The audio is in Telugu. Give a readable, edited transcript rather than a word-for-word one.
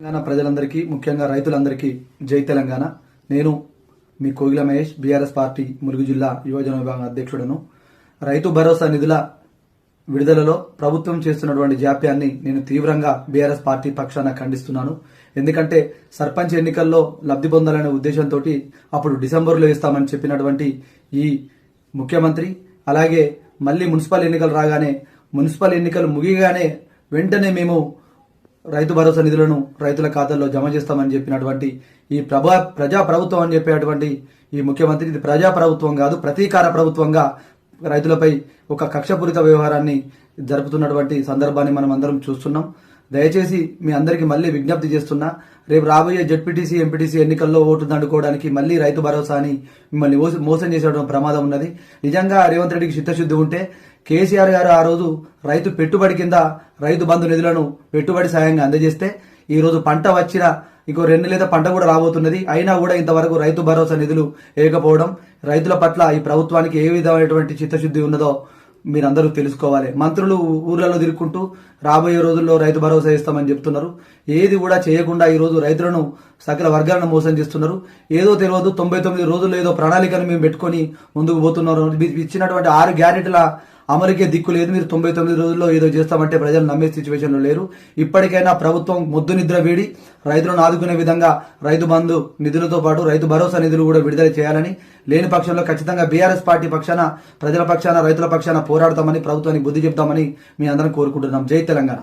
తెలంగాణ ప్రజలందరికీ ముఖ్యంగా రైతులందరికీ జై తెలంగాణ. నేను మీ కోగిల మహేష్, బీఆర్ఎస్ పార్టీ ములుగు జిల్లా యువజన విభాగం అధ్యక్షుడను. రైతు భరోసా నిధుల విడుదలలో ప్రభుత్వం చేస్తున్నటువంటి జాప్యాన్ని నేను తీవ్రంగా బీఆర్ఎస్ పార్టీ పక్షాన ఖండిస్తున్నాను. ఎందుకంటే సర్పంచ్ ఎన్నికల్లో లబ్ధి పొందాలనే ఉద్దేశంతో అప్పుడు డిసెంబర్లో ఇస్తామని చెప్పినటువంటి ఈ ముఖ్యమంత్రి, అలాగే మళ్ళీ మున్సిపల్ ఎన్నికలు రాగానే, మున్సిపల్ ఎన్నికలు ముగియగానే వెంటనే మేము రైతు భరోసా నిధులను రైతుల ఖాతాల్లో జమ చేస్తామని చెప్పినటువంటి ఈ ప్రజా ప్రభుత్వం అని చెప్పేటువంటి ఈ ముఖ్యమంత్రి, ఇది ప్రజా ప్రభుత్వం కాదు, ప్రతీకార ప్రభుత్వంగా రైతులపై ఒక కక్షపూరిత వ్యవహారాన్ని జరుపుతున్నటువంటి సందర్భాన్ని మనం అందరం చూస్తున్నాం. దయచేసి మీ అందరికీ మళ్ళీ విజ్ఞప్తి చేస్తున్నా, రేపు రాబోయే జెడ్పీటీసీ, ఎంపీటీసీ ఎన్నికల్లో ఓటు దండుకోవడానికి మళ్ళీ రైతు భరోసా అని మిమ్మల్ని మోసం చేసేటువంటి ప్రమాదం ఉన్నది. నిజంగా రేవంత్ రెడ్డికి చిత్తశుద్ధి ఉంటే కేసీఆర్ గారు ఆ రోజు రైతు పెట్టుబడి కింద రైతు బంధు నిధులను పెట్టుబడి సాయంగా అందజేస్తే ఈ రోజు పంట వచ్చిన ఇంకో 2 లేదా పంట కూడా రాబోతున్నది. అయినా కూడా ఇంతవరకు రైతు భరోసా నిధులు వేయకపోవడం, రైతుల పట్ల ఈ ప్రభుత్వానికి ఏ విధమైనటువంటి చిత్తశుద్ధి ఉన్నదో మీరందరూ తెలుసుకోవాలి. మంత్రులు ఊర్లలో తిరుక్కుంటూ రాబోయే రోజుల్లో రైతు భరోసా ఇస్తామని చెప్తున్నారు. ఏది కూడా చేయకుండా ఈ రోజు రైతులను సకల వర్గాలను మోసం చేస్తున్నారు. ఏదో తెలియదు 99 రోజుల్లో ఏదో ప్రణాళికను మేము పెట్టుకొని ముందుకు పోతున్నారు. ఇచ్చినటువంటి 6 గ్యారెంటీల అమలుకే దిక్కు లేదు. మీరు 99 రోజుల్లో ఏదో చేస్తామంటే ప్రజలు నమ్మే సిచ్యువేషన్లో లేరు. ఇప్పటికైనా ప్రభుత్వం మొద్దు నిద్ర వీడి రైతులను ఆదుకునే విధంగా రైతు బంధు నిధులతో పాటు రైతు భరోసా నిధులు కూడా విడుదల చేయాలని, లేని పక్షంలో ఖచ్చితంగా బీఆర్ఎస్ పార్టీ పక్షాన, ప్రజల పక్షాన, రైతుల పక్షాన పోరాడతామని, ప్రభుత్వానికి బుద్ధి చెప్తామని మీ అందరం కోరుకుంటున్నాం. జై తెలంగాణ.